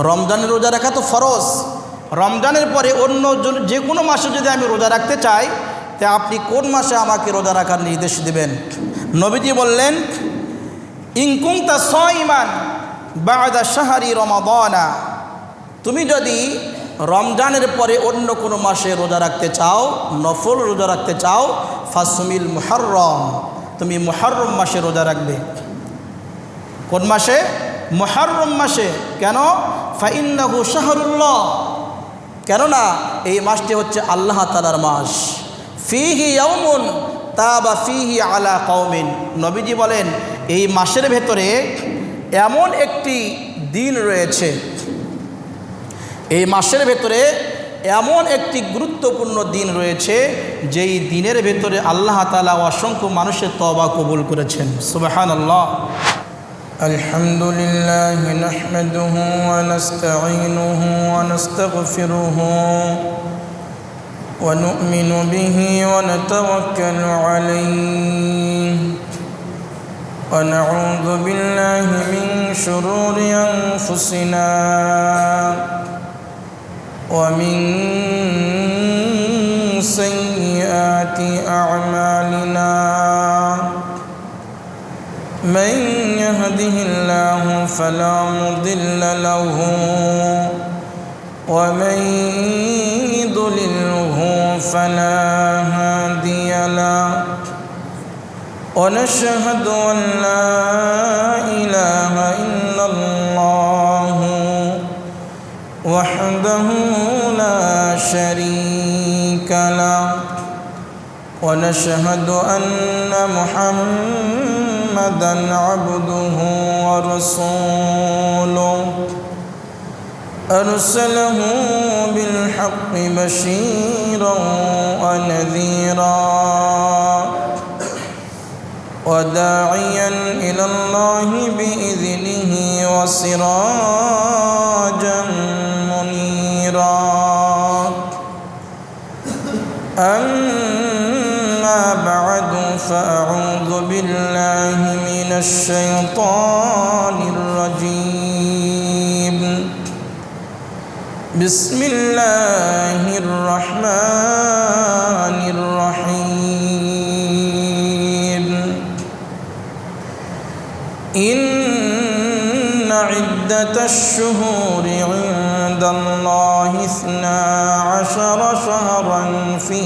রমজানের রোজা রাখা তো ফরজ। রমজানের পরে অন্য যে কোনো মাসে যদি আমি রোজা রাখতে চাই, তা আপনি কোন মাসে আমাকে রোজা রাখার নির্দেশ দেবেন? নবীজি বললেন, ইন কুনতা সাইমান বা'দা শাহরি রমাদানা, তুমি যদি রমজানের পরে অন্য কোনো মাসে রোজা রাখতে চাও, নফল রোজা রাখতে চাও, ফাসমিল মুহররম, তুমি মুহররম মাসে রোজা রাখবে। কোন মাসে? মুহররম মাসে। কেন? ফাইন্নাহু শাহরুল্লাহ, কেননা এই মাসটি হচ্ছে আল্লাহ তাআলার মাস। ফিহি ইয়াউমুন তাবা ফিহি আলা কওমিন, নবীজি বলেন এই মাসের ভেতরে এমন একটি দিন রয়েছে, এই মাসের ভেতরে এমন একটি গুরুত্বপূর্ণ দিন রয়েছে, যেই দিনের ভেতরে আল্লাহ তাআলা অসংখ্য মানুষের তওবা কবুল করেছেন। সুবহানাল্লাহ। আলহামদুলিল্লাহি নাহমাদুহু ওয়া নাস্তাঈনুহু ওয়া নাস্তাগফিরুহু ওয়া নু'মিনু বিহি ওয়া নাতাওয়াক্কালু আলাইহি ওয়া নাউযু বিল্লাহি মিন শুরুরি আনফুসিনা ومن سيئات أعمالنا من يهده الله فلا مضل له ومن يضلله فلا هادي له ونشهد أن لا إله إلا الله وحده لا شريك له ونشهد أن محمدًا عبده ورسوله أرسله بالحق بشيرا ونذيرا وداعيا إلى الله بإذنه وسراجا منيرا أما بعد فأعوذ بالله من الشيطان الرجيم بسم الله الرحمن الرحيم إن عدة الشهور عند الله 12 شهرا في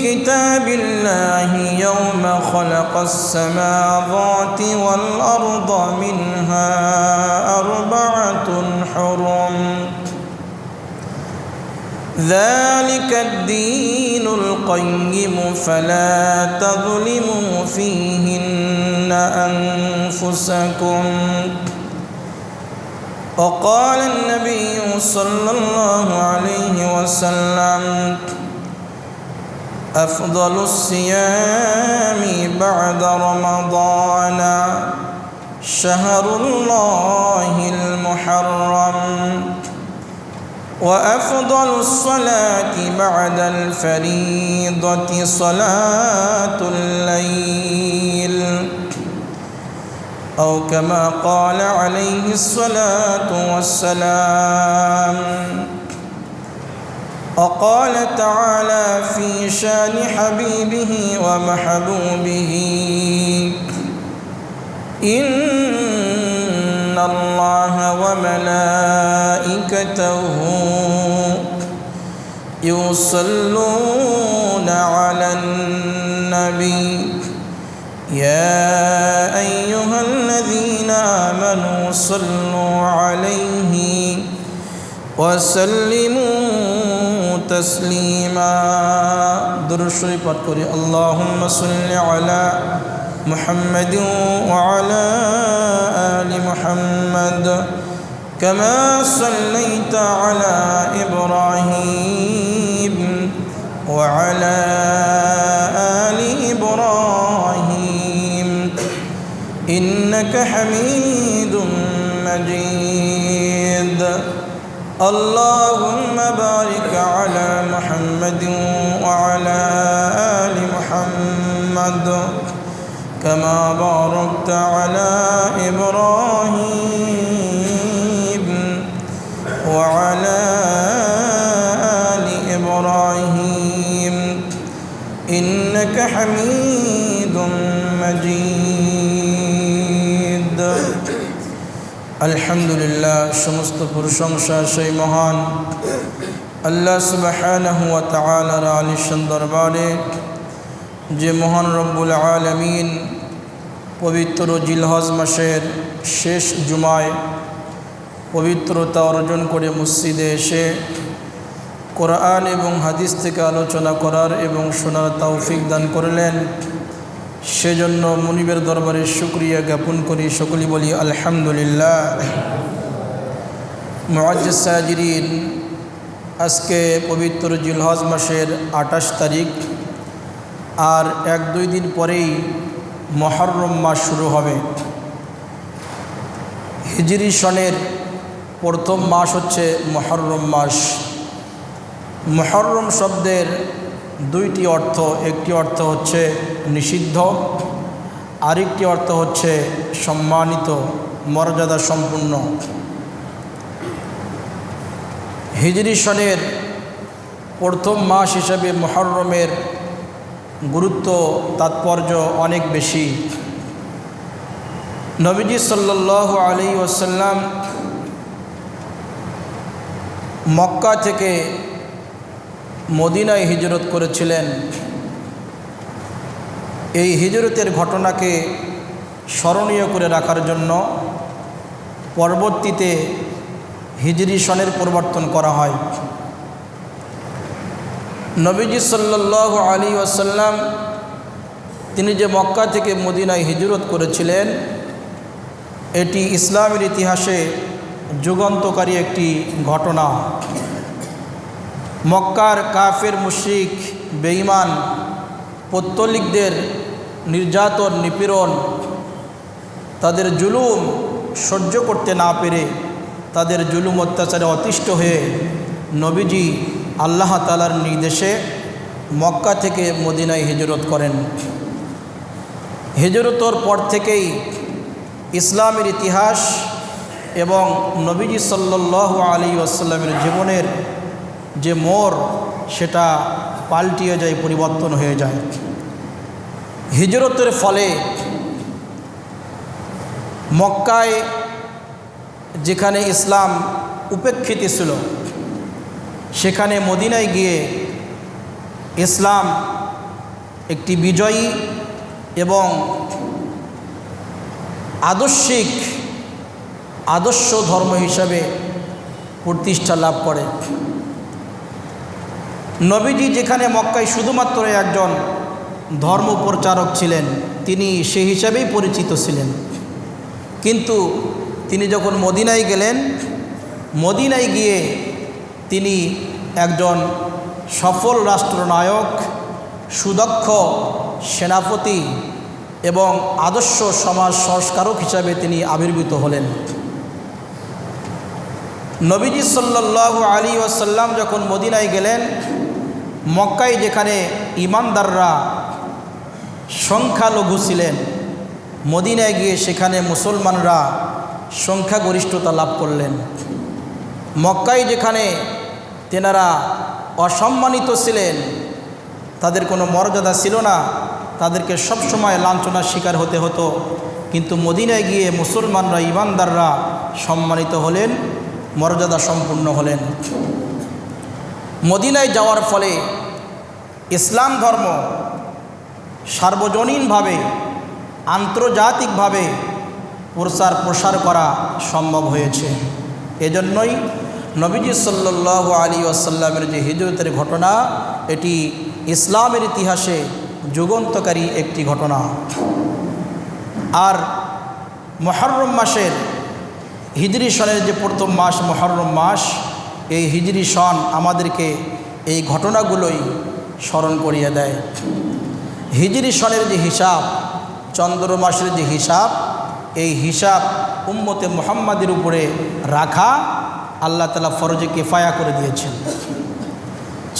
كتاب الله يوم خلق السماوات والأرض منها 4 حرم ذلك الدين القيم فلا تظلموا فيهن أنفسكم وقال النبي صلى الله عليه وسلم أفضل الصيام بعد رمضان شهر الله المحرم وأفضل الصلاة بعد الفريضة صلاة الليل أو كما قال عليه الصلاة والسلام وقال تعالى في شان حبيبه ومحبوبه إن الله وملائكته يصلون على النبي يا أيها الذين آمنوا صلوا عليه وسلموا تسليما درود شريف پڑھ کر اللهم صل على محمد وعلى آل محمد كما صليت على إبراهيم وعلى آل إبراهيم إنك حميد مجيد اللهم بارك على محمد وعلى آل محمد كما باركت على إبراهيم وعلى آل إبراهيم إنك حميد مجيد আলহামদুলিল্লাহ সমস্ত প্রশংসা সেই মহান আল্লাহ সুবহানাহু ওয়া তাআলার আলিশান দরবারে যে মহান রব্বুল আলামিন পবিত্র জিলহজ মাসের শেষ জুমায় পবিত্রতা অর্জন করে মসজিদে এসে কোরআন এবং হাদিস থেকে আলোচনা করার এবং শোনার তৌফিক দান করলেন সেজন্য মুনিবের দরবারে শুকরিয়া জ্ঞাপন করি। সকলেই বলি আলহামদুলিল্লাহ। মুআজ্জাজ সাজিরিন, আজকে পবিত্র জিলহজ মাসের 28 তারিখ, আর 1-2 দিন পরেই মুহররম মাস শুরু হবে। হিজরি সনের প্রথম মাস হচ্ছে মুহররম মাস। মুহররম শব্দের 2টি অর্থ, একটি অর্থ হচ্ছে নিষিদ্ধ, আরেকটি অর্থ হচ্ছে সম্মানিত, মর্যাদা সম্পন্ন। হিজরি সনের প্রথম মাস হিসাবে মুহররমের গুরুত্ব তাৎপর্য অনেক বেশি। নবীজি সাল্লাল্লাহু আলাইহি ওয়াসাল্লাম মক্কা থেকে মদিনায় হিজরত করেছিলেন। এই হিজরতের ঘটনাকে স্মরণীয় করে রাখার জন্য পরবর্তীতে হিজরি সনের পরিবর্তন করা হয়। নবীজি সাল্লাল্লাহু আলাইহি ওয়াসাল্লাম তিনি যে মক্কা থেকে মদিনায় হিজরত করেছিলেন, এটি ইসলামের ইতিহাসে যুগান্তকারী একটি ঘটনা। মক্কার কাফের মুশরিক বেঈমান পৌত্তলিকদের নির্যাতন নিপীড়ন, তাদের জুলুম সহ্য করতে না পেরে, তাদের জুলুম অত্যাচারে অতিষ্ঠ হয়ে নবীজি আল্লাহ তাআলার নির্দেশে মক্কা থেকে মদিনায় হিজরত করেন। হিজরতের পর থেকেই ইসলামের ইতিহাস এবং নবীজি সাল্লাল্লাহু আলাইহি ওয়াসাল্লামের জীবনের যে মোড় সেটা পাল্টিয়ে যায়, পরিবর্তন হয়ে যায়। হিজরতের ফলে মক্কায় যেখানে ইসলাম উপেক্ষিত ছিল, সেখানে মদিনায় গিয়ে ইসলাম একটি বিজয়ী এবং আদর্শ ধর্ম হিসাবে প্রতিষ্ঠা লাভ করে। নবীজি যেখানে মক্কায় শুধুমাত্র একজন ধর্ম প্রচারক ছিলেন, তিনি সেই হিসাবেই পরিচিত ছিলেন। কিন্তু তিনি যখন মদিনায় গেলেন, মদিনায় গিয়ে তিনি একজন সফল রাষ্ট্রনায়ক, সুদক্ষ সেনাপতি এবং আদর্শ সমাজ সংস্কারক হিসাবে তিনি আবির্ভূত হলেন। নবীজি সাল্লাল্লাহু আলাইহি ওয়াসাল্লাম যখন মদিনায় গেলেন, মক্কায় যেখানে ঈমানদাররা সংখ্যালঘু ছিলেন, মদিনায় গিয়ে সেখানে মুসলমানরা সংখ্যাগরিষ্ঠতা লাভ করলেন। মক্কায় যেখানে তেনারা অসম্মানিত ছিলেন, তাদের কোনো মর্যাদা ছিল না, তাদেরকে সবসময় লাঞ্ছনার শিকার হতে হতো, কিন্তু মদিনায় গিয়ে মুসলমানরা, ঈমানদাররা সম্মানিত হলেন, মর্যাদা সম্পূর্ণ হলেন। মদিনায় যাওয়ার ফলে ইসলাম ধর্ম সার্বজনীনভাবে, আন্তর্জাতিকভাবে প্রসার করা সম্ভব হয়েছে। এজন্যই নবীজি সাল্লাল্লাহু আলাইহি ওয়াসাল্লামের যে হিজরতের ঘটনা, এটি ইসলামের ইতিহাসে যুগান্তকারী একটি ঘটনা। আর মুহররম মাসের হিজরি সনের যে প্রথম মাস মুহররম মাস, এই হিজরি সন আমাদেরকে এই ঘটনাগুলোই স্মরণ করিয়ে দেয়। হিজরি সনের যে হিসাব, চন্দ্র মাসের যে হিসাব, এই হিসাব উম্মতে মুহাম্মাদের উপরে রাখা আল্লাহ তাআলা ফরজে কিফায়া করে দিয়েছেন।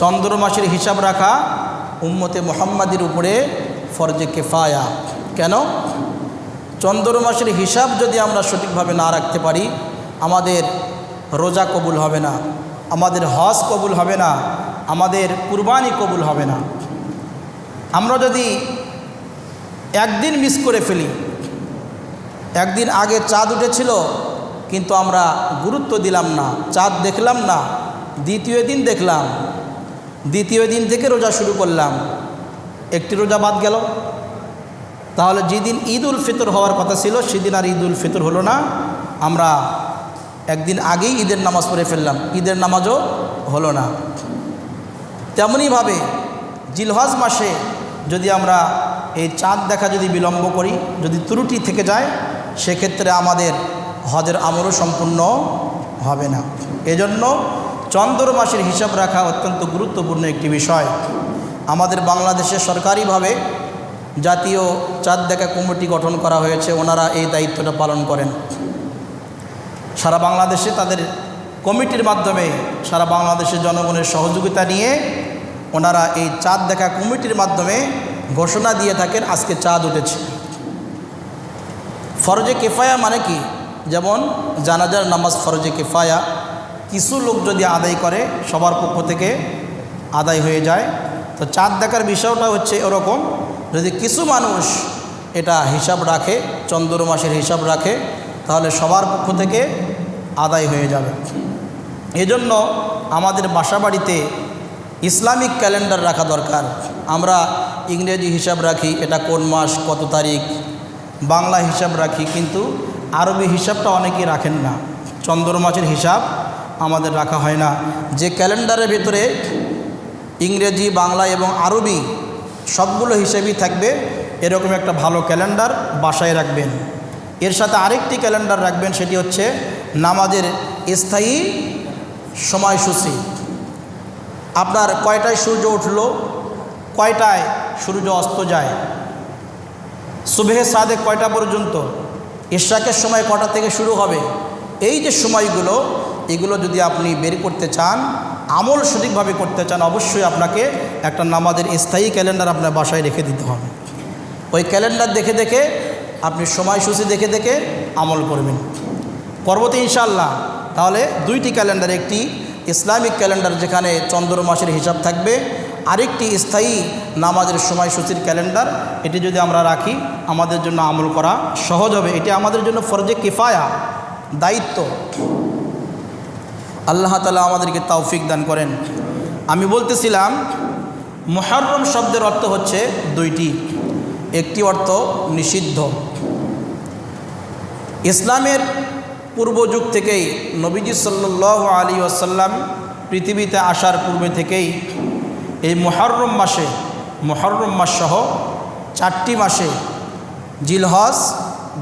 চন্দ্র মাসের হিসাব রাখা উম্মতে মুহাম্মাদের উপরে ফরজে কিফায়া। কেন? চন্দ্র মাসের হিসাব যদি আমরা সঠিকভাবে না রাখতে পারি, আমাদের রোজা কবুল হবে না, আমাদের হজ কবুল হবে না, আমাদের কুরবানি কবুল হবে না। আমরা যদি একদিন মিস করে ফেলি, একদিন আগে চাঁদ উঠেছিল কিন্তু আমরা গুরুত্ব দিলাম না, চাঁদ দেখলাম না, দ্বিতীয় দিন দেখলাম, দ্বিতীয় দিন থেকে রোজা শুরু করলাম, একটি রোজা বাদ গেল। তাহলে যেদিন ঈদ উল ফিতর হওয়ার কথা ছিল সেদিন আর ঈদ উল ফিতর হলো না, আমরা একদিন আগেই ঈদের নামাজ পড়ে ফেললাম, ঈদের নামাজও হলো না। তেমনিভাবে জিলহজ মাসে যদি আমরা এই চাঁদ দেখা যদি বিলম্ব করি, যদি ত্রুটি থেকে যায়, সেক্ষেত্রে আমাদের হজের আমলও সম্পূর্ণ হবে না। এজন্য চন্দ্র মাসের হিসাব রাখা অত্যন্ত গুরুত্বপূর্ণ একটি বিষয়। আমাদের বাংলাদেশে সরকারিভাবে জাতীয় চাঁদ দেখা কমিটি গঠন করা হয়েছে, ওনারা এই দায়িত্বটা পালন করেন। সারা বাংলাদেশে তাদের কমিটির মাধ্যমে সারা বাংলাদেশের জনগণের সহযোগিতা নিয়ে ওনারা এই চাঁদ দেখা কমিটির মাধ্যমে ঘোষণা দিয়ে থাকেন আজকে চাঁদ উঠেছে। ফরজে কিফায়া মানে কি? যেমন জানাজার নামাজ ফরজে কিফায়া, কিছু লোক যদি আদায় করে সবার পক্ষ থেকে আদায় হয়ে যায়। তো চাঁদ দেখার বিষয়টা হচ্ছে এরকম, যদি কিছু মানুষ এটা হিসাব রাখে, চন্দ্র মাসের হিসাব রাখে, তাহলে সবার পক্ষ থেকে আদায় হয়ে যাবে। এজন্য আমাদের বাসাবাড়িতে ইসলামিক ক্যালেন্ডার রাখা দরকার। আমরা ইংরেজি হিসাব রাখি, এটা কোন মাস কত তারিখ, বাংলা হিসাব রাখি, কিন্তু আরবি হিসাবটা অনেকেই রাখেন না। চন্দ্র মাসের হিসাব আমাদের রাখা হয় না। যে ক্যালেন্ডারের ভিতরে ইংরেজি, বাংলা এবং আরবি সবগুলো হিসেবেই থাকবে, এরকম একটা ভালো ক্যালেন্ডার বাসায় রাখবেন। এর সাথে আরেকটি ক্যালেন্ডার রাখবেন, সেটি হচ্ছে নামাজের স্থায়ী সময়সূচি। আপনার কয়টায় সূর্য উঠল, কয়টায় সূর্য অস্ত যায়, সুবহে সাদেক কয়টা পর্যন্ত, ইশরাকের সময় কটা থেকে শুরু হবে, এই যে সময়গুলো, এগুলো যদি আপনি বের করতে চান, আমল সঠিকভাবে করতে চান, অবশ্যই আপনাকে একটা নামাজের স্থায়ী ক্যালেন্ডার আপনার বাসায় রেখে দিতে হবে। ওই ক্যালেন্ডার দেখে দেখে আপনি সময়সূচি দেখে দেখে আমল করবেন। পরবর্তী ইনশাআল্লাহ তাহলে দুইটি ক্যালেন্ডার, একটি ইসলামিক ক্যালেন্ডার যেখানে চন্দ্র মাসের হিসাব থাকবে, আরেকটি স্থায়ী নামাজের সময়সূচির ক্যালেন্ডার। এটি যদি আমরা রাখি আমাদের জন্য আমল করা সহজ হবে। এটি আমাদের জন্য ফরজে কিফায়া, দায়িত্ব। আল্লাহ তাআলা আমাদেরকে তৌফিক দান করেন। আমি বলতেছিলাম মুহররম শব্দের অর্থ হচ্ছে দুইটি। একটি অর্থ নিষিদ্ধ। ইসলামের পূর্বযুগ থেকেই নবীজি সাল্লাল্লাহু আলাইহি ওয়াসাল্লাম পৃথিবীতে আসার পূর্বে থেকেই এই মুহররম মাস সহ 4টি মাসে জিলহজ,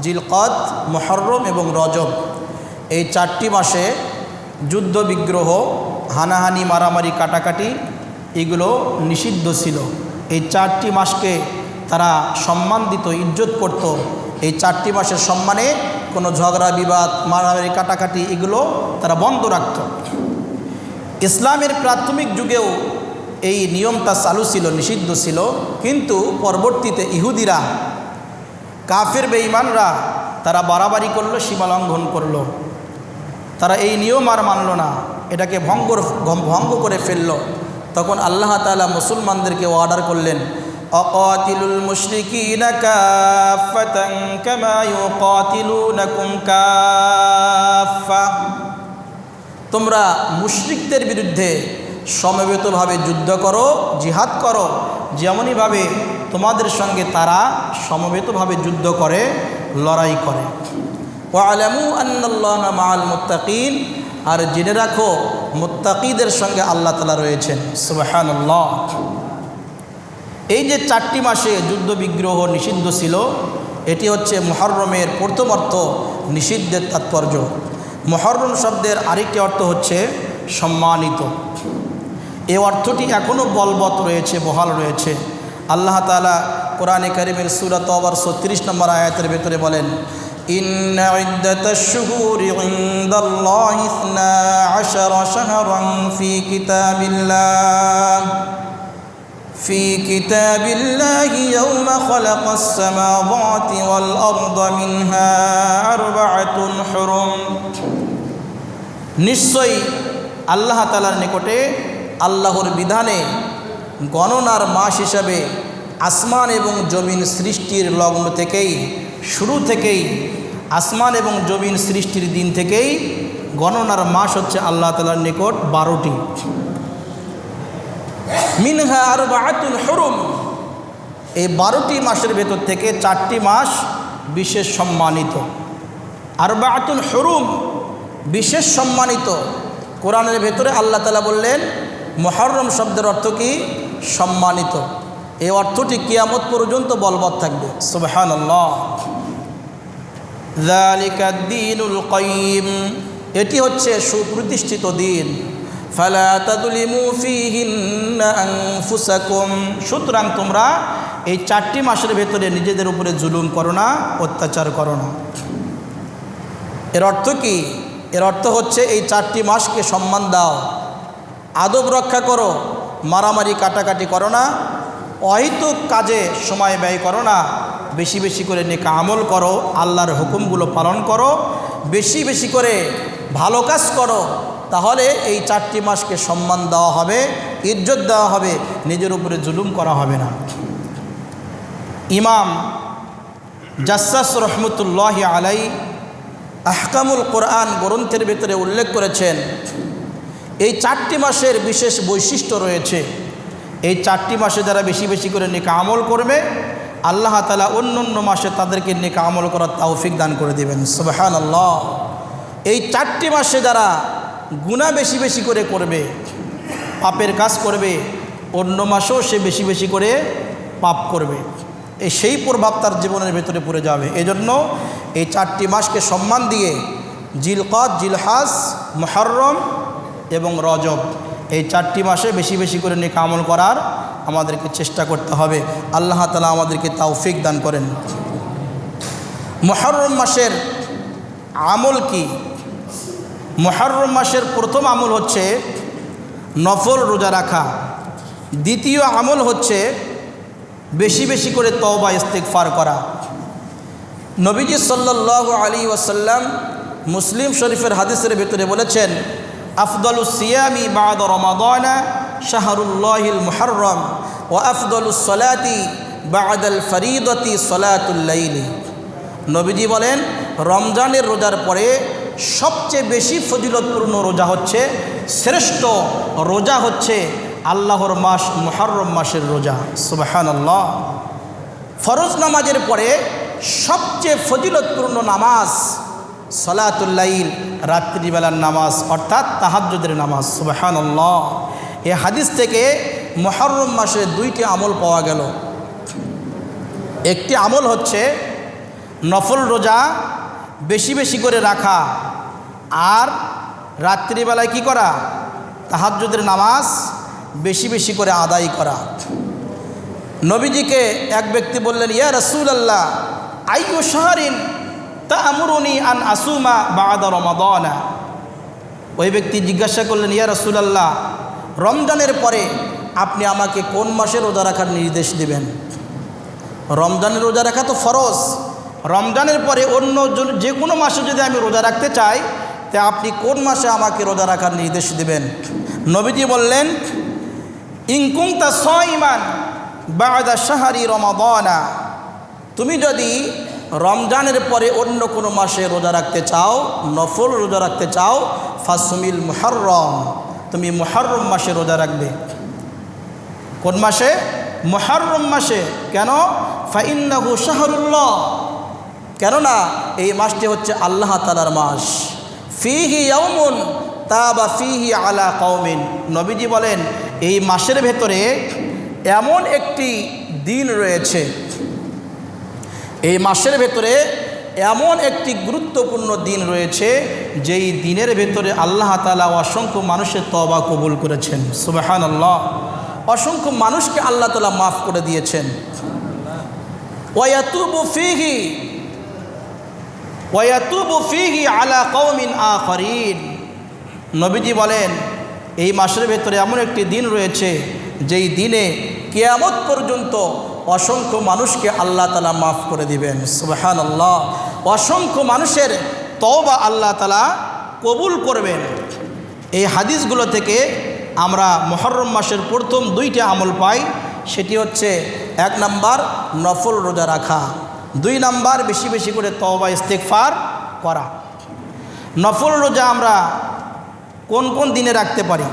জিলকদ, মুহররম এবং রজব, এই 4টি মাসে যুদ্ধ বিগ্রহ, হানাহানি, মারামারি, কাটাকাটি এগুলো নিষিদ্ধ ছিল। এই 4টি মাসকে তারা সম্মান দিত, ইজ্জত করত। এই 4টি মাসের সম্মানে কোনো ঝগড়া বিবাদ, মারামারি, কাটাকাটি এগুলো তারা বন্ধ রাখত। ইসলামের প্রাথমিক যুগেও এই নিয়মটা চালু ছিল, নিষিদ্ধ ছিল। কিন্তু পরবর্তীতে ইহুদিরা, কাফের বেঈমানরা তারা বাড়াবাড়ি করলো, সীমালঙ্ঘন করলো। তারা এই নিয়ম আর মানল না, এটাকে ভঙ্গ করে ফেলল। তখন আল্লাহ তাআলা মুসলমানদেরকে অর্ডার করলেন, অকাতিলুল মুশরিকিনা কাফাতান কামা ইউকাতিলুনাকুম কাফা, তোমরা মুশরিকদের বিরুদ্ধে সমবেতভাবে যুদ্ধ করো, জিহাদ করো, যেমনইভাবে তোমাদের সঙ্গে তারা সমবেতভাবে যুদ্ধ করে, লড়াই করে। ওয়ালামু আন্নাল্লাহা মাআল মুত্তাকিন, আর জেনে রাখো মুত্তাকিদের সঙ্গে আল্লাহ তাআলা রয়েছেন। সুবহানাল্লাহ। এই যে 4টি মাসে যুদ্ধ বিগ্রহ নিষিদ্ধ ছিল, এটি হচ্ছে মুহররমের প্রথম অর্থ, নিষিদ্ধের তাৎপর্য। মুহররম শব্দের আরেকটি অর্থ হচ্ছে সম্মানিত। এই অর্থটি এখনও বলবৎ রয়েছে, বহাল রয়েছে। আল্লাহ তাআলা কোরআনে কারীমের সূরা তাওবার 36 নম্বর আয়াতের ভেতরে বলেন, ইন্না ইদ্দাতাশ শুহুরি ইনদাল্লাহি 12 শাহরান ফি কিতাবিল্লাহ في كتاب الله يوم خلق السماوات والأرض منها أربعة حرم নিশ্চয়ই আল্লাহ তাআলার নিকটে আল্লাহর বিধানে গণনার মাস হিসাবে আসমান এবং জমিন সৃষ্টির লগ্ন থেকেই শুরু থেকেই আসমান এবং জমিন সৃষ্টির দিন থেকেই গণনার মাস হচ্ছে আল্লাহ তাআলার নিকট 12টি। মিনহা আরবাআতুন হুরুম, এই 12টি মাসের ভেতর থেকে 4টি মাস বিশেষ সম্মানিত। আরবাআতুন হুরুম, বিশেষ সম্মানিত। কোরআনের ভেতরে আল্লাহ তাআলা বললেন মুহররম শব্দের অর্থ কি? সম্মানিত। এই অর্থটি কিয়ামত পর্যন্ত বলবৎ থাকবে। সুবহানাল্লাহ। যালিকা দ্বীনুল কাইয়্যিম, এটি হচ্ছে সুপ্রতিষ্ঠিত দিন। ফালা তাযলিমু ফীহিন্না আনফুসাকুম, সুতরাং তোমরা এই 4টি মাসের ভেতরে নিজেদের উপরে জুলুম করো না, অত্যাচার করো না। এর অর্থ কি? এর অর্থ হচ্ছে এই 4টি মাসকে সম্মান দাও, আদব রক্ষা করো, মারামারি কাটাকাটি করো না, অহেতুক কাজে সময় ব্যয় করো না, বেশি বেশি করে নেক আমল করো, আল্লাহর হুকুমগুলো পালন করো, বেশি বেশি করে ভালো কাজ করো, তাহলে এই 4টি মাসকে সম্মান দেওয়া হবে, ইজ্জত দেওয়া হবে, নিজের উপরে জুলুম করা হবে না। ইমাম জাসসাস রহমতুল্লাহি আলাই আহকামুল কোরআন গ্রন্থের ভিতরে উল্লেখ করেছেন এই 4টি মাসের বিশেষ বৈশিষ্ট্য রয়েছে। এই 4টি মাসে যারা বেশি বেশি করে নেক আমল করবে আল্লাহ তাআলা অন্য অন্য মাসে তাদেরকে নেক আমল করার তৌফিক দান করে দেবেন। সুবহানাল্লাহ। এই 4টি মাসে যারা গুনাহ বেশি বেশি করে করবে, পাপের কাজ করবে, অন্য মাসেও সে বেশি বেশি করে পাপ করবে, সেই প্রভাব তার জীবনের ভেতরে পড়ে যাবে। এজন্য এই 4টি মাসকে সম্মান দিয়ে জিলকদ, জিলহাজ, মুহররম এবং রজব, এই 4টি মাসে বেশি বেশি করে নেক আমল করার আমাদেরকে চেষ্টা করতে হবে। আল্লাহ তাআলা আমাদেরকে তৌফিক দান করেন। মুহররম মাসের আমল কি? মুহররম মাসের প্রথম আমল হচ্ছে নফল রোজা রাখা। দ্বিতীয় আমল হচ্ছে বেশি বেশি করে তওবা ইস্তিগফার করা। নবীজি সাল্লাল্লাহু আলাইহি ওয়াসাল্লাম মুসলিম শরীফের হাদিসের ভিতরে বলেছেন, আফদালুস সিয়ামি বা'দা রমাদানা শাহরুল্লাহিল মুহররম ওয়া আফদালুস সালাতি বা'দাল ফরিদাতি সালাতুল লাইলি। নবীজি বলেন রমজানের রোজার পরে সবচেয়ে বেশি ফজিলতপূর্ণ রোজা হচ্ছে, শ্রেষ্ঠ রোজা হচ্ছে আল্লাহর মাস মুহররম মাসের রোজা। সুবহানাল্লাহ। ফরজ নামাজের পরে সবচেয়ে ফজিলতপূর্ণ নামাজ সালাতুল লাইল, রাত্রিবেলার নামাজ, অর্থাৎ তাহাজ্জুদের নামাজ। সুবহানাল্লাহ। এই হাদিস থেকে মুহররম মাসে 2টি আমল পাওয়া গেল। একটি আমল হচ্ছে নফল রোজা বেশি বেশি করে রাখা, আর রাত্রিবেলায় কি করা? তাহাজ্জুদের নামাজ বেশি বেশি করে আদায় করা। নবীজিকে এক ব্যক্তি বললেন, ইয়া রাসূলুল্লাহ আইয়ু শাহরিন তা'মুরুনি আন আসুমা বা'দা রমাদানা। ওই ব্যক্তি জিজ্ঞাসা করলেন, ইয়া রাসূলুল্লাহ রমজানের পরে আপনি আমাকে কোন মাসে রোজা রাখার নির্দেশ দেবেন? রমজানের রোজা রাখা তো ফরজ, রমজানের পরে অন্য যে কোনো মাসে যদি আমি রোজা রাখতে চাই তা আপনি কোন মাসে আমাকে রোজা রাখার নির্দেশ দেবেন? নবীজি বললেন, ইন কুনতা সাইমান বা'দা শাহরি রমাদানা, তুমি যদি রমজানের পরে অন্য কোনো মাসে রোজা রাখতে চাও, নফল রোজা রাখতে চাও, ফাসুমিল মুহররম, তুমি মুহররম মাসে রোজা রাখবে। কোন মাসে? মুহররম মাসে। কেন? ফাইন্নাহু শাহরুল্লাহ, কেননা এই মাসটি হচ্ছে আল্লাহ তাআলার মাস। ফিহি ইয়াউমুন তাবা ফিহি আলা কওমিন, নবীজি বলেন এই মাসের ভেতরে এমন একটি দিন রয়েছে, এই মাসের ভেতরে এমন একটি গুরুত্বপূর্ণ দিন রয়েছে যেই দিনের ভেতরে আল্লাহ তাআলা অসংখ্য মানুষের তওবা কবুল করেছেন। সুবহানাল্লাহ। অসংখ্য মানুষকে আল্লাহ তাআলা মাফ করে দিয়েছেন। ওয়ায়াতুবু ফিহি আলা কওমিন আখারিন, নবীজি বলেন এই মাসের ভেতরে এমন একটি দিন রয়েছে যেই দিনে কিয়ামত পর্যন্ত অসংখ্য মানুষকে আল্লাহ তাআলা মাফ করে দিবেন। সুবহানাল্লাহ। অসংখ্য মানুষের তওবা আল্লাহ তাআলা কবুল করবেন। এই হাদিসগুলো থেকে আমরা মুহররম মাসের প্রথম 2টি আমল পাই। সেটি হচ্ছে 1 নাম্বার নফল রোজা রাখা, 2 নাম্বার বেশি বেশি করে তওবা ইস্তেগফার করা। নফল রোজা আমরা কোন কোন দিনে রাখতে পারি?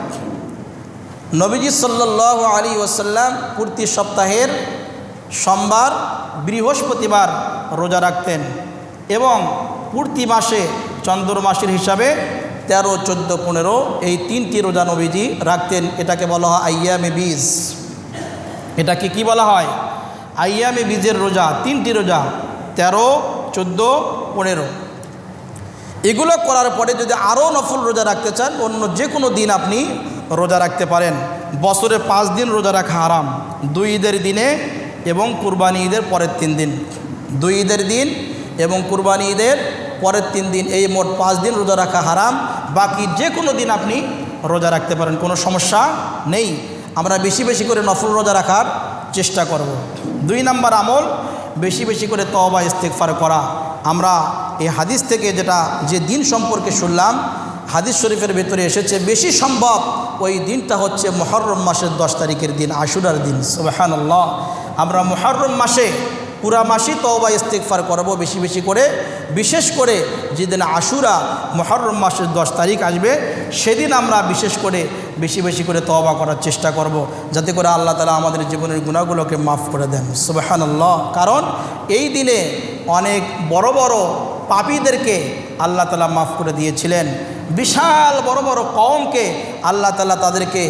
নবীজি সাল্লাল্লাহু আলাইহি ওয়াসাল্লাম প্রতি সপ্তাহের সোমবার, বৃহস্পতিবার রোজা রাখতেন এবং প্রতি মাসে চন্দ্র মাসের হিসাবে 13, 14, 15 এই 3টি রোজা নবীজি রাখতেন। এটাকে বলা হয় আইয়ামে বীজ। এটাকে কি বলা হয়? আইয়ামে বীজের রোজা। 3টি রোজা 13, 14, 15। এগুলো করার পরে যদি আরও নফল রোজা রাখতে চান, অন্য যে কোনো দিন আপনি রোজা রাখতে পারেন। বছরে 5 দিন রোজা রাখা হারাম, 2 ঈদের দিনে এবং কুরবানি ঈদের পরের 3 দিন। 2 ঈদের দিন এবং কুরবানি ঈদের পরের 3 দিন, এই মোট 5 দিন রোজা রাখা হারাম। বাকি যে কোনো দিন আপনি রোজা রাখতে পারেন, কোনো সমস্যা নেই। আমরা বেশি বেশি করে নফল রোজা রাখার চেষ্টা করব। 2 নাম্বার আমল বেশি বেশি করে তওবা ইস্তেগফার করা। আমরা এই হাদিস থেকে যে দিন সম্পর্কে শুনলাম, হাদিস শরীফের ভেতরে এসেছে বেশি সম্ভব ওই দিনটা হচ্ছে মুহররম মাসের 10 তারিখের দিন, আশুরার দিন। সুবহানাল্লাহ। আমরা মুহররম মাসে পুরা মাসই তওবা ইস্তেগফার করব বেশি বেশি করে। বিশেষ করে যেদিন আশুরা মুহররম মাসের 10 তারিখ আসবে, সেদিন আমরা বিশেষ করে বেশি বেশি করে তওবা করার চেষ্টা করব, যাতে করে আল্লাহ তাআলা আমাদের জীবনের গুনাহগুলোকে মাফ করে দেন। সুবহানাল্লাহ। কারণ এই দিনে অনেক বড় বড় পাপীদেরকে আল্লাহ তাআলা মাফ করে দিয়েছিলেন। বিশাল বড় বড় কওমকে আল্লাহ তাআলা তাদেরকে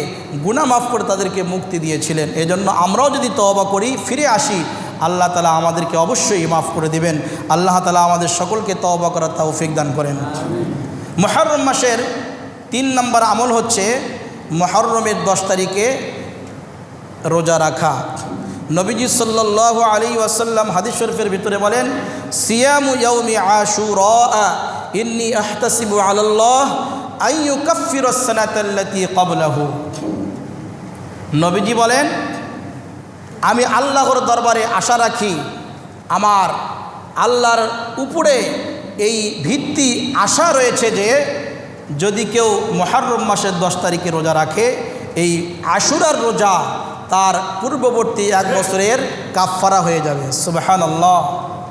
গুনাহ মাফ করে তাদেরকে মুক্তি দিয়েছিলেন। এজন্য আমরাও যদি তওবা করি, ফিরে আসি, আল্লাহ তাআলা আমাদেরকে অবশ্যই মাফ করে দিবেন। আল্লাহ তাআলা আমাদের সকলকে তওবা করার তৌফিক দান করেন। মুহররম মাসের 3 নম্বর আমল হচ্ছে মুহররমের 10 তারিখে রোজা রাখা। নবীজি সাল্লাল্লাহু আলাইহি ওয়াসাল্লাম হাদিস শরীফের ভিতরে বলেন, সিয়ামু ইয়াউমি আশুরা ইন্নী আহতাসিবু আলাল্লাহ আন ইউকাফফিরাস সানাতাল্লাতী ক্বাবলাহু। নবীজি বলেন, আমি আল্লাহর দরবারে আশা রাখি, আমার আল্লাহর উপরে এই ভিত্তি আশা রয়েছে যে যদি কেউ মুহররম মাসের 10 তারিখে রোজা রাখে, এই আশুরার রোজা তার পূর্ববর্তী 1 বছরের কাফফারা হয়ে যাবে। সুবহানাল্লাহ।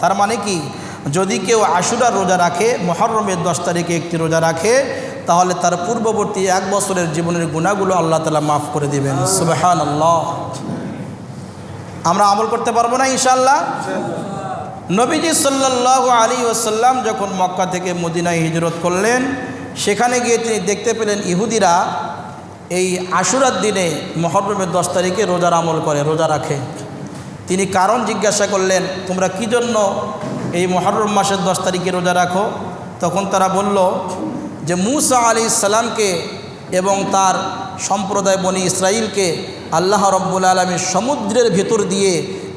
তার মানে কি, যদি কেউ আশুরার রোজা রাখে, মুহররমের 10 তারিখে একটি রোজা রাখে, তাহলে তার পূর্ববর্তী 1 বছরের জীবনের গুনাহগুলো আল্লাহ তাআলা মাফ করে দিবেন। সুবহানাল্লাহ। আমরা আমল করতে পারবো না ইনশাআল্লাহ? নবীজি সাল্লাল্লাহু আলাইহি ওয়াসাল্লাম যখন মক্কা থেকে মদিনায় হিজরত করলেন, সেখানে গিয়ে তিনি দেখতে পেলেন ইহুদিরা এই আশুরার দিনে মুহররমের 10 তারিখে রোজার আমল করে, রোজা রাখে। তিনি কারণ জিজ্ঞাসা করলেন, তোমরা কি জন্য এই মুহররম মাসের 10 তারিখে রোজা রাখো? তখন তারা বলল যে মূসা আলাইহিস সালামকে এবং তার সম্প্রদায় বনি ইসরাইলকে আল্লাহ রব্বুল আলামিন সমুদ্রের ভেতর দিয়ে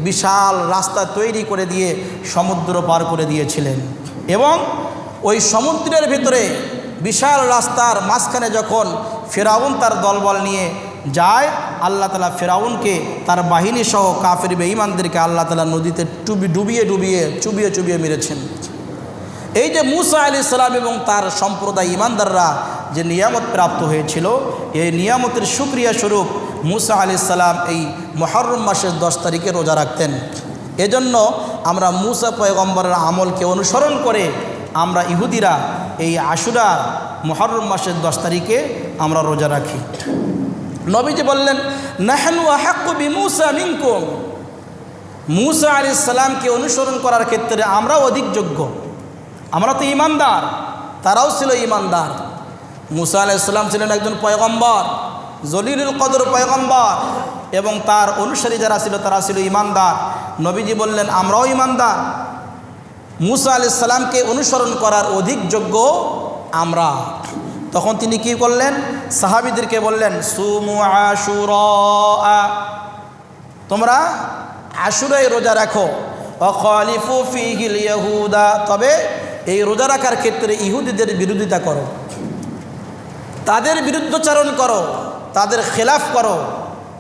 বিশাল রাস্তা তৈরি করে দিয়ে সমুদ্র পার করে দিয়েছিলেন, এবং ওই সমুদ্রের ভেতরে বিশাল রাস্তার মাঝখানে যখন ফেরাউন তার দলবল নিয়ে যায়, আল্লাহ তাআলা ফেরাউনকে তার বাহিনী সহ কাফের বেঈমানদেরকে আল্লাহ তাআলা নদীতে চুবিয়ে চুবিয়ে মেরেছেন। এই যে মূসা আলাইহিস সালাম এবং তার সম্প্রদায় ঈমানদাররা যে নিয়ামত প্রাপ্ত হয়েছিল, এই নিয়ামতের শুকরিয়া স্বরূপ মূসা আলাইহিস সালাম এই মুহররম মাসের 10 তারিখে রোজা রাখতেন। এজন্য আমরা মূসা পয়গম্বরের আমলকে অনুসরণ করে আমরা ইহুদিরা এই আশুরা মুহররম মাসের 10 তারিখে আমরা রোজা রাখি। নবীজি বললেন, নাহনু আহাক্কু বিমূসা মিনকুম। মূসা আলাইহিস সালামকে অনুসরণ করার ক্ষেত্রে আমরা অধিক যোগ্য। আমরা তো ঈমানদার, তারাও ছিল ঈমানদার। মূসা আলাইহিস সালাম ছিলেন একজন পয়গম্বর, জলিলুল কদর পয়গম্বর, এবং তার অনুসারী যারা ছিল তারা ছিল ঈমানদার। নবীজি বললেন, আমরাও ঈমানদার, মূসা আলাইহিস সালামকে অনুসরণ করার অধিক যোগ্য আমরা। তখন তিনি কি করলেন? সাহাবীদেরকে বললেন, সুমু আশুরা, তোমরা আশুরায় রোজা রাখো, ওয়াখালিফু ফীহিল ইয়াহুদা, তবে এই রোজা রাখার ক্ষেত্রে ইহুদিদের বিরোধিতা করো, তাদের বিরুদ্ধচারণ করো, তাদের খেলাফ করো।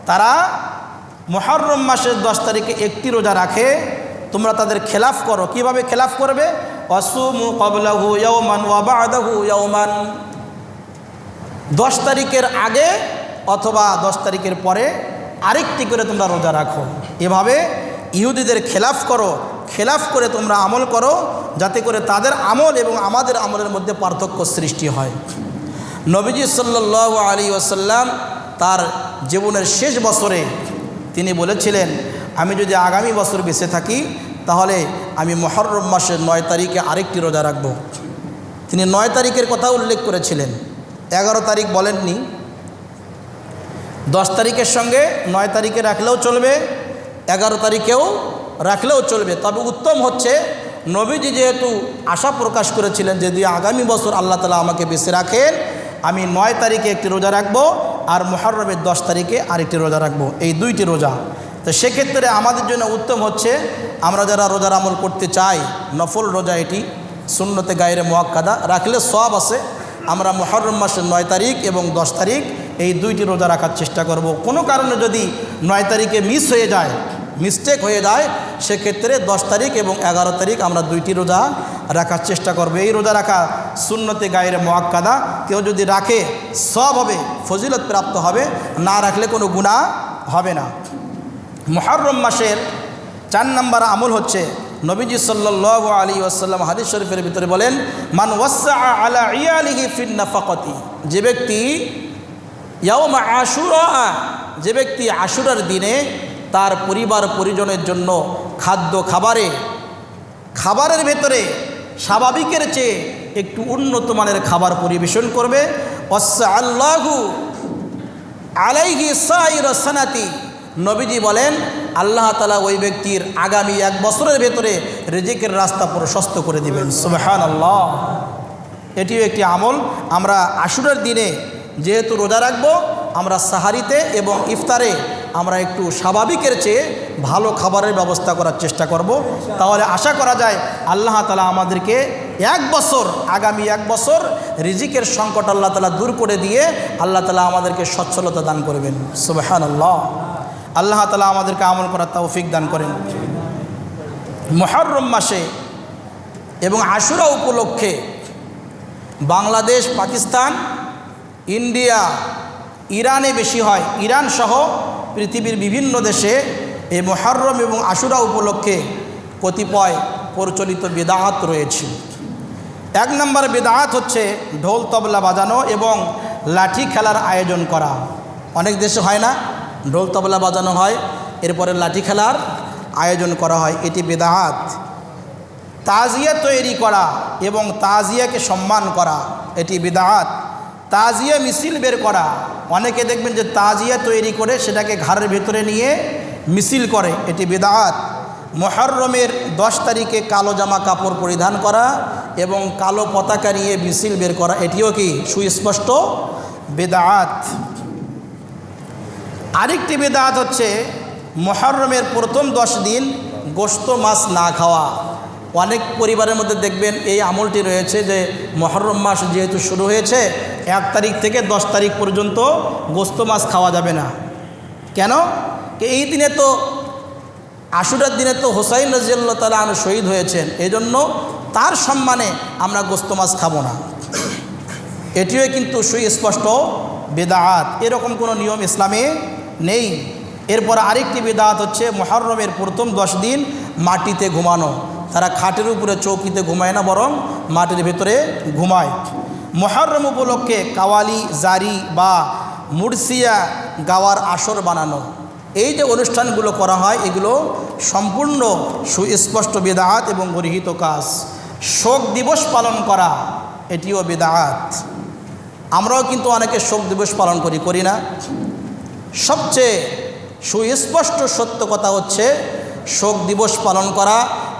তারা মুহররম মাসের 10 তারিখে একটি রোজা রাখে, তোমরা তাদের খেলাফ করো। কিভাবে খেলাফ করবে? ওয়াসুমু ক্বাবলাহু ইয়াওমান ওয়া বা'দাহু ইয়াওমান, 10 তারিখের আগে অথবা 10 তারিখের পরে আরেকটি করে তোমরা রোজা রাখো। এভাবে ইহুদিদের খেলাফ করো, খেলাফ করে তোমরা আমল করো, যাতে করে তাদের আমল এবং আমাদের আমলের মধ্যে পার্থক্য সৃষ্টি হয়। নবীজি সাল্লাল্লাহু আলাইহি ওয়াসাল্লাম তার জীবনের শেষ বছরে তিনি বলেছিলেন, আমি যদি আগামী বছর বেঁচে থাকি তাহলে আমি মুহররম মাসের 9 তারিখে আরেকটি রোজা রাখব। তিনি 9 তারিখের কথা উল্লেখ করেছিলেন, 11 তারিখ বলেননি। 10 তারিখের সঙ্গে 9 তারিখে রাখলেও চলবে, 11 তারিখেও রাখলেও চলবে। তবে উত্তম হচ্ছে, নবীজি যেহেতু আশা প্রকাশ করেছিলেন যে যদি আগামী বছর আল্লাহ তাআলা আমাকে বেঁচে রাখেন, আমি 9 তারিখে একটি রোজা রাখবো আর মুহররমের 10 তারিখে আরেকটি রোজা রাখবো, এই 2টি রোজা। তো সেক্ষেত্রে আমাদের জন্য উত্তম হচ্ছে, আমরা যারা রোজার আমল করতে চাই, নফল রোজা এটি সুন্নতে গায়রে মুআক্কাদা, রাখলে সওয়াব আছে। আমরা মুহররম মাসের 9 তারিখ এবং 10 তারিখ এই 2টি রোজা রাখার চেষ্টা করব। কোনো কারণে যদি 9 তারিখে মিস হয়ে যায়, মিস্টেক হয়ে যায়, সেক্ষেত্রে 10 তারিখ এবং 11 তারিখ আমরা 2টি রোজা রাখার চেষ্টা করব। এই রোজা রাখা সুন্নতে গায়রে মুআক্কাদা, কেউ যদি রাখে সওয়াব হবে, ফজিলত প্রাপ্ত হবে, না রাখলে কোনো গুনাহ হবে না। মুহররম মাসের 4 নম্বর আমল হচ্ছে, নবীজি সাল্লাল্লাহু আলাইহি ওয়াসাল্লাম হাদিস শরীফের ভিতরে বলেন, মান ওয়াসআ আলা ইয়ালিহি ফিন নাফাকাতি, যে ব্যক্তি ইয়াউমা আশুরা, যে ব্যক্তি আশুরার দিনে তার পরিবার পরিজনের জন্য খাবারের ভেতরে স্বাভাবিকের চেয়ে একটু উন্নত মানের খাবার পরিবেশন করবে, ওয়াসআ আল্লাহু আলাইহি সাইরা সানাতি, নবীজি বলেন আল্লাহ তাআলা ওই ব্যক্তির আগামী 1 বছরের ভেতরে রিজিকের রাস্তা প্রশস্ত করে দিবেন। সুবহানাল্লাহ। এটিও একটি আমল। আমরা আশুরার দিনে যেহেতু রোজা রাখবো, আমরা সাহারিতে এবং ইফতারে আমরা একটু স্বাভাবিকের চেয়ে ভালো খাবারের ব্যবস্থা করার চেষ্টা করব। তাহলে আশা করা যায় আল্লাহ তাআলা আমাদেরকে 1 বছর, আগামী 1 বছর রিজিকের সংকট আল্লাহ তাআলা দূর করে দিয়ে আল্লাহ তাআলা আমাদেরকে সচ্ছলতা দান করবেন। সুবহানাল্লাহ। আল্লাহ তাআলা আমাদেরকে আমল করার তৌফিক দান করেন। মুহররম মাসে এবং আশুরা উপলক্ষে বাংলাদেশ, পাকিস্তান, ইন্ডিয়া, ইরানে বেশি হয়, ইরান সহ পৃথিবীর বিভিন্ন দেশে এই মুহররম এবং আশুরা উপলক্ষে কতিপয় প্রচলিত বিদআত রয়েছে। 1 নম্বর বিদআত হচ্ছে ঢোল তবলা বাজানো এবং লাঠি খেলার আয়োজন করা। অনেক দেশে হয় না, ঢোল তবলা বাজানো হয়, এরপরে লাঠি খেলার আয়োজন করা হয়, এটি বিদআত। তাজিয়া তৈরি করা এবং তাজিয়াকে সম্মান করা, এটি বিদআত। তাজিয়া মিছিল বের করা, অনেকে দেখবেন যে তাজিয়া তৈরি করে সেটাকে ঘরের ভিতরে নিয়ে মিছিল করে, এটি বিদআত। মুহররমের 10 তারিখে কালো জামা কাপড় পরিধান করা এবং কালো পতাকা নিয়ে মিছিল বের করা, এটিও কি সুস্পষ্ট বিদআত। আরেকটি বিদআত হচ্ছে মুহররমের প্রথম 10 দিন গোশত মাছ না খাওয়া। অনেক পরিবারের মধ্যে দেখবেন এই আমলটি রয়েছে যে মুহররম মাস যেহেতু শুরু হয়েছে, 1 তারিখ থেকে 10 তারিখ পর্যন্ত গোশত মাছ খাওয়া যাবে না। কেন? এই দিনে তো আশুরার দিনে তো হুসাইন রাদিয়াল্লাহু তাআলা আনহু শহীদ হয়েছেন, এজন্য তার সম্মানে আমরা গোশত মাছ খাবো না। এটিও কিন্তু সুস্পষ্ট বিদআত, এরকম কোনো নিয়ম ইসলামে নেই। এরপর আরেকটি বিদআত হচ্ছে মুহররমের প্রথম 10 দিন মাটিতে ঘুমানো। তারা খাটের উপরে চৌকিতে ঘুমায় না, বরং মাটির ভেতরে ঘুমায়। মুহররম উপলক্ষে কাওয়ালি, জারি বা মুরসিয়া গাওয়ার আসর বানানো, এই যে অনুষ্ঠানগুলো করা হয়, এগুলো সম্পূর্ণ সুস্পষ্ট বিদআত এবং গৃহীত কাজ। শোক দিবস পালন করা, এটিও বিদআত। আমরাও কিন্তু অনেকে শোক দিবস পালন করি না। সবচেয়ে সুস্পষ্ট সত্য কথা হচ্ছে শোক দিবস পালন করা,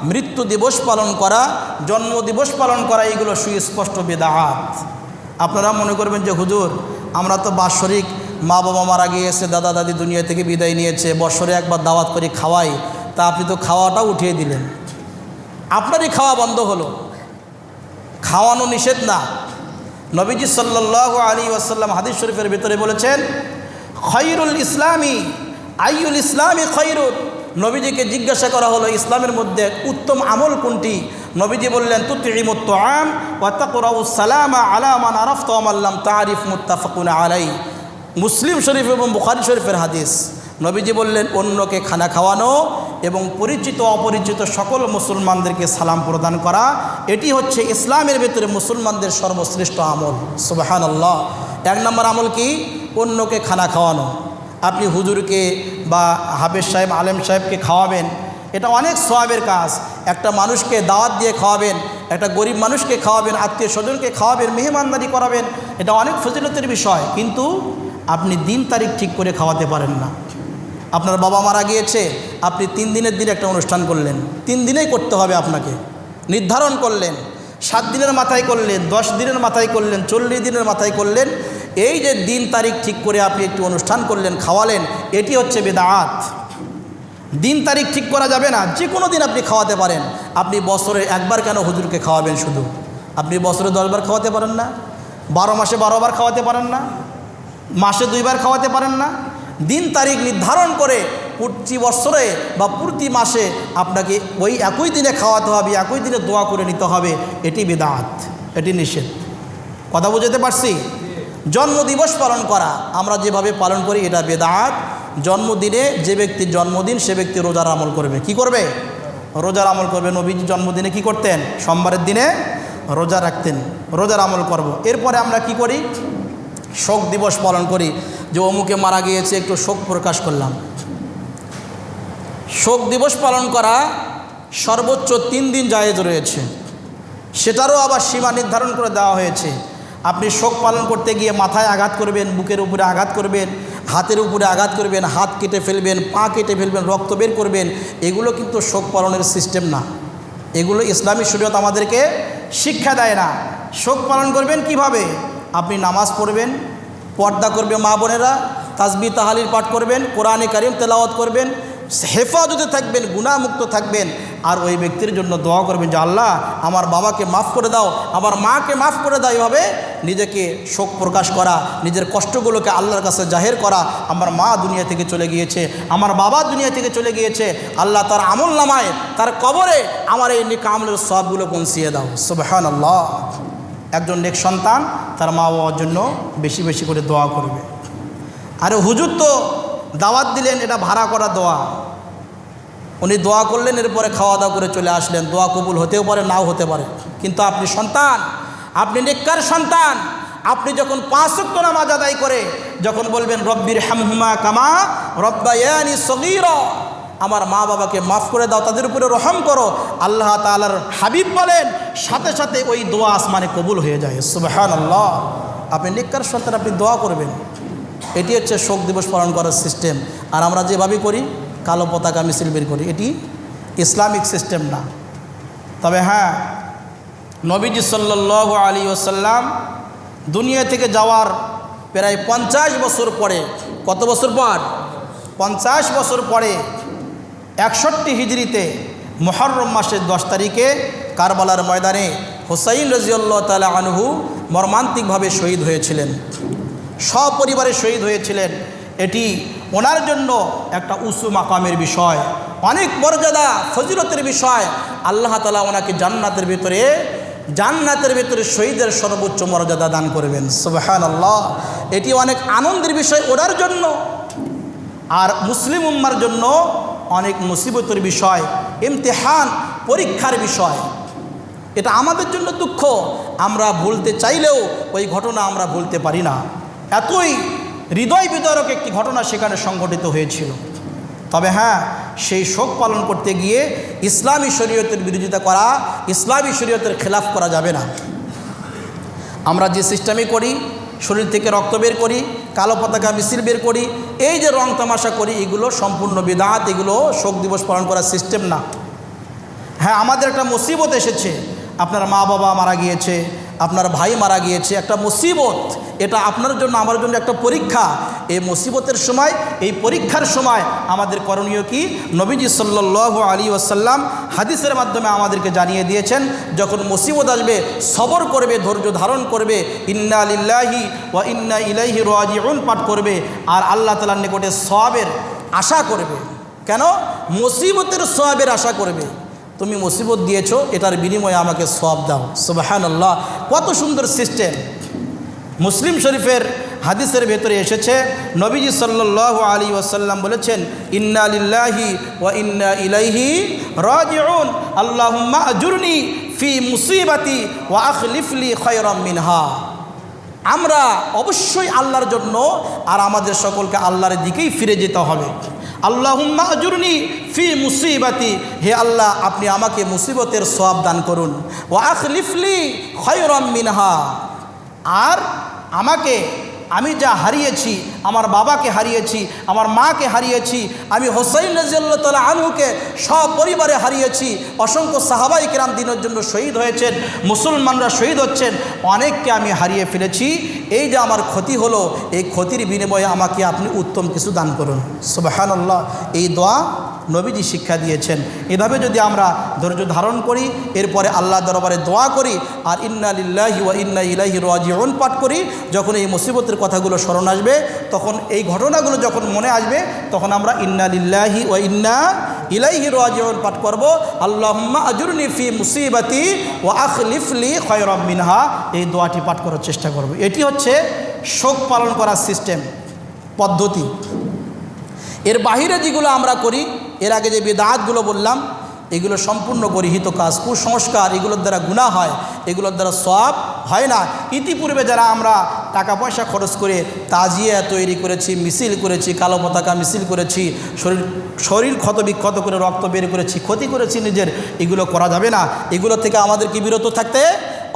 মৃত্যু দিবস পালন করা, জন্ম দিবস পালন করা, এগুলো সুস্পষ্ট বিদআত। আপনারা মনে করবেন যে হুজুর আমরা তো বাৎসরিক মা বাবা মারা গিয়েছে, দাদা দাদি দুনিয়া থেকে বিদায় নিয়েছে, বছরে একবার দাওয়াত করে খাওয়াই, তা আপনি তো খাওয়াটা উঠিয়ে দিলেন, আপনারই খাওয়া বন্ধ হলো। খাওয়ানো নিষেধ না। নবীজি সাল্লাল্লাহু আলাইহি ওয়াসাল্লাম হাদিস শরীফের ভিতরে বলেছেন, খায়রুল ইসলামি আইয়ুল ইসলামি খৈরুন, নবীজিকে জিজ্ঞাসা করা হলো ইসলামের মধ্যে উত্তম আমল কোনটি? নবীজি বললেন তুতঈমুত তুআম ওয়া তাকরাউস সালামা আলা মান আরাফতা ওয়া মান লাম তারিফ, মুত্তাফাকুন আলাইহি। মুসলিম শরীফ এবং বুখারী শরীফের হাদিস। নবীজি বললেন অন্যকে খানা খাওয়ানো এবং পরিচিত অপরিচিত সকল মুসলমানদেরকে সালাম প্রদান করা, এটি হচ্ছে ইসলামের ভেতরে মুসলমানদের সর্বশ্রেষ্ঠ আমল। সুবহানাল্লাহ। 1 নম্বর আমল কি? অন্যকে খানা খাওয়ানো। আপনি হুজুরকে বা হাফেজ সাহেব আলেম সাহেবকে খাওয়াবেন, এটা অনেক সওয়াবের কাজ। একটা মানুষকে দাওয়াত দিয়ে খাওয়াবেন, একটা গরিব মানুষকে খাওয়াবেন, আত্মীয় স্বজনকে খাওয়াবেন, মেহমানদারি করাবেন, এটা অনেক ফজিলতের বিষয়। কিন্তু আপনি দিন তারিখ ঠিক করে খাওয়াতে পারেন না। আপনার বাবা মারা গিয়েছে, আপনি 3 দিনের দিন একটা অনুষ্ঠান করলেন, 3 দিনেই করতে হবে আপনাকে, নির্ধারণ করলেন। 7 দিনের মাথায় করলেন, 10 দিনের মাথায় করলেন, 40 দিনের মাথায় করলেন। এই যে দিন তারিখ ঠিক করে আপনি একটি অনুষ্ঠান করলেন, খাওয়ালেন, এটি হচ্ছে বিদআত। দিন তারিখ ঠিক করা যাবে না, যে কোনো দিন আপনি খাওয়াতে পারেন। আপনি বছরে একবার কেন হুজুরকে খাওয়াবেন? শুধু আপনি বছরে 10 বার খাওয়াতে পারেন না? 12 মাসে 12 বার খাওয়াতে পারেন না? মাসে 2 বার খাওয়াতে পারেন না? দিন তারিখ নির্ধারণ করে প্রতি বছরে বা প্রতি মাসে আপনাকে ওই একই দিনে খাওয়াতে হবে, একই দিনে দোয়া করে নিতে হবে, এটি বিদআত, এটি নিষেধ। কথা বুঝতে পারছি? জন্মদিবস পালন করা আমরা যেভাবে পালন করি এটা বিদআত। জন্মদিনে যে ব্যক্তির জন্মদিন সে ব্যক্তি রোজার আমল করবে। কি করবে? রোজার আমল করবে। নবীজি জন্মদিনে কি করতেন? সোমবারের দিনে রোজা রাখতেন। রোজার আমল করব। এরপরে আমরা কি করি? শোক দিবস পালন করি, যে অমুকে মারা গিয়েছে, একটু শোক প্রকাশ করলাম। শোক দিবস পালন করা সর্বোচ্চ 3 দিন জায়েজ রয়েছে, সেটারও আবার সীমা নির্ধারণ করে দেওয়া হয়েছে। আপনি শোক পালন করতে গিয়ে মাথায় আঘাত করবেন, বুকের উপরে আঘাত করবেন, হাতের উপরে আঘাত করবেন, হাত কেটে ফেলবেন, পা কেটে ফেলবেন, রক্ত বের করবেন, এগুলো কিন্তু শোক পালনের সিস্টেম না। এগুলো ইসলামী শরীয়ত আমাদেরকে শিক্ষা দেয় না। শোক পালন করবেন কিভাবে? আপনি নামাজ পড়বেন, পর্দা করবে মা বোনেরা, তাসবিহ তাহলিল পাঠ করবেন, কোরআনে কারিম তেলাওয়াত করবেন, হেফাজতে থাকবেন, গুনাহমুক্ত থাকবেন। আর ওই ব্যক্তির জন্য দোয়া করবেন যে আল্লাহ আমার বাবাকে মাফ করে দাও, আমার মাকে মাফ করে দাও। এভাবে নিজেকে শোক প্রকাশ করা, নিজের কষ্টগুলোকে আল্লাহর কাছে জাহের করা। আমার মা দুনিয়া থেকে চলে গিয়েছে, আমার বাবা দুনিয়া থেকে চলে গিয়েছে, আল্লাহ তার আমল নামায়, তার কবরে আমার এই নেক আমলের সওয়াবগুলো পৌঁছিয়ে দাও। সুবহানাল্লাহ। একজন নেক সন্তান তার মা বাবার জন্য বেশি বেশি করে দোয়া করবে। আরে হুজুর তো দাওয়াত দিলেন, এটা ভাড়া করা দোয়া, উনি দোয়া করলেন, এরপরে খাওয়া দাওয়া করে চলে আসলেন। দোয়া কবুল হতেও পারে, নাও হতে পারে। কিন্তু আপনি সন্তান, আপনি নেককার সন্তান, আপনি যখন 5 ওয়াক্ত নামাজ আদায় করে যখন বলবেন রব্বির হামহুমা কামা রব্বায়ানি সগীরা, আমার মা বাবাকে মাফ করে দাও, তাদের উপরে রহম করো, আল্লাহ তাআলার হাবিব বলেন সাথে সাথে ওই দোয়া আসমানে কবুল হয়ে যায়। সুবহানাল্লাহ। আপনি নেককার সন্তান, আপনি দোয়া করবেন। এটি হচ্ছে শোক দিবস পালন করার সিস্টেম। আর আমরা যেভাবে করি, কালো পতাকা মিছিল বের করি, এটি ইসলামিক সিস্টেম না। তবে হ্যাঁ, নবীজি সাল্লাল্লাহু আলাইহি ওয়াসাল্লাম দুনিয়া থেকে যাওয়ার প্রায় 50 বছর পরে, কত বছর পর? 50 বছর পরে 61 হিজরিতে মুহররম মাসের 10 তারিখে কারবালার ময়দানে হুসাইন রাদিয়াল্লাহু তাআলা আনহু মর্মান্তিকভাবে শহীদ হয়েছিলেন, সপরিবারে শহীদ হয়েছিলেন। এটি ওনার জন্য একটা উঁচু মাকামের বিষয়, অনেক মর্যাদা ফজিলতের বিষয়। আল্লাহ তাআলা ওনাকে জান্নাতের ভেতরে শহীদের সর্বোচ্চ মর্যাদা দান করবেন। সুবহানাল্লাহ। এটি অনেক আনন্দের বিষয় ওনার জন্য, আর মুসলিম উম্মার জন্য অনেক মুসিবতের বিষয়, ইমতিহান, পরীক্ষার বিষয়। এটা আমাদের জন্য দুঃখ, আমরা ভুলতে চাইলেও ওই ঘটনা আমরা ভুলতে পারি না। এতই হৃদয় বিদারক একটি ঘটনা সেখানে সংঘটিত হয়েছিল। তবে হ্যাঁ, সেই শোক পালন করতে গিয়ে ইসলামী শরীয়তের বিরোধিতা করা, ইসলামী শরীয়তের খেলাফ করা যাবে না। আমরা যে সিস্টেমে করি, শরীর থেকে রক্ত বের করি, কালো পতাকা মিছিল বের করি, এই যে রং তামাশা করি, এগুলো সম্পূর্ণ বিদআত, এগুলো শোক দিবস পালন করার সিস্টেম না। হ্যাঁ, আমাদের একটা মুসিবত এসেছে, আপনার মা বাবা মারা গিয়েছে, আপনার ভাই মারা গিয়েছে, একটা মুসিবত। এটা আপনার জন্য আমার জন্য একটা পরীক্ষা। এই মুসিবতের সময়, এই পরীক্ষার সময় আমাদের করণীয় কি? নবীজি সাল্লাল্লাহু আলাইহি ওয়াসাল্লাম হাদিসের মাধ্যমে আমাদেরকে জানিয়ে দিয়েছেন, যখন মুসিবত আসবে সবর করবে, ধৈর্য ধারণ করবে, ইন্না লিল্লাহি ওয়া ইন্না ইলাইহি রাজিউন পাঠ করবে, আর আল্লাহ তাআলার নিকটে সওয়াবের আশা করবে। কেন? মুসিবতের সওয়াবের আশা করবে। তুমি মুসিবত দিয়েছো, এটার বিনিময়ে আমাকে সওয়াব দাও। সুবহানাল্লাহ, কত সুন্দর সিস্টেম। মুসলিম শরীফের হাদিসের ভেতরে এসেছে, নবীজি সাল্লাল্লাহু আলাইহি ওয়াসাল্লাম বলেছেন, ইন্না লিল্লাহি ওয়া ইন্না ইলাইহি রাজিউন, আল্লাহুম্মা আজুরনি ফি মুসিবাতি ওয়া আখলিফলি খায়রাম মিনহা। আমরা অবশ্যই আল্লাহর জন্য আর আমাদের সকলকে আল্লাহর দিকেই ফিরে যেতে হবে। আল্লাহুম্মা আজুরনি ফি মুসিবাতি, হে আল্লাহ আপনি আমাকে মুসিবতের সওয়াব দান করুন। ওয়া আখলিফলি খায়রাম মিনহা, আর আমাকে, আমি যা হারিয়েছি, আমার বাবাকে হারিয়েছি, আমার মাকে হারিয়েছি, আমি হোসাইন রাদিয়াল্লাহু তাআলা আনহুকে সপরিবারে হারিয়েছি, অসংখ্য সাহাবায়ে কেরাম দ্বীনের জন্য শহীদ হয়েছেন, মুসলমানরা শহীদ হচ্ছেন, অনেককে আমি হারিয়ে ফেলেছি। এই যে আমার ক্ষতি হলো, এই ক্ষতির বিনিময়ে আমাকে আপনি উত্তম কিছু দান করুন। সুবহানাল্লাহ, এই দোয়া নবীজি শিক্ষা দিয়েছেন। এভাবে যদি আমরা ধৈর্য ধারণ করি, এরপরে আল্লাহ দরবারে দোয়া করি, আর ইন্না লিল্লাহি ওয়া ইন্না ইলাইহি রাজিউন পাঠ করি, যখন এই মুসিবতের কথাগুলো স্মরণ আসবে, তখন এই ঘটনাগুলো যখন মনে আসবে, তখন আমরা ইন্না লিল্লাহি ওয়া ইন্না ইলাইহি রাজিউন পাঠ করব। আল্লাহুম্মা আজুরনি ফি মুসিবাতি ওয়া আখলিফলি খায়রাম মিনহা, এই দোয়াটি পাঠ করার চেষ্টা করব। এটি হচ্ছে শোক পালন করার সিস্টেম, পদ্ধতি। এর বাহিরে যেগুলো আমরা করি, এর আগে যে বিদআতগুলো বললাম, এগুলো সম্পূর্ণ গৃহীত কাজ, কুসংস্কার, এগুলোর দ্বারা গুনাহ হয়, এগুলোর দ্বারা সওয়াব হয় না। ইতিপূর্বে যারা আমরা টাকা পয়সা খরচ করে তাজিয়া তৈরি করেছি, মিছিল করেছি, কালো পতাকা মিছিল করেছি, শরীর ক্ষত বিক্ষত করে রক্ত বের করেছি, ক্ষতি করেছি নিজের, এগুলো করা যাবে না। এগুলো থেকে আমাদের কি বিরত থাকতে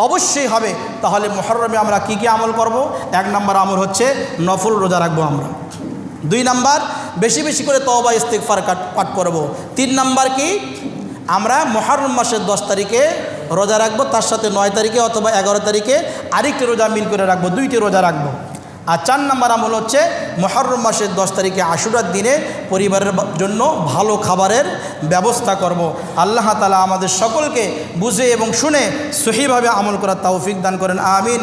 অবশ্যই হবে। তাহলে মুহররমে আমরা কি কি আমল করব? 1 নম্বর আমল হচ্ছে নফল রোজা রাখবো আমরা। 2 নম্বর বেশি বেশি করে তওবা ইস্তিগফার পাঠ করব। 3 নম্বর কি? আমরা মুহররম মাসের 10 তারিখে রোজা রাখবো, তার সাথে 9 তারিখে অথবা 11 তারিখে আরেকটি রোজা মিল করে রাখবো, 2টি রোজা রাখবো। আর 4 নম্বর আমল হচ্ছে মুহররম মাসের 10 তারিখে আশুরার দিনে পরিবারের জন্য ভালো খাবারের ব্যবস্থা করব। আল্লাহ তাআলা আমাদের সকলকে বুঝে এবং শুনে সহিভাবে আমল করার তৌফিক দান করেন। আমিন।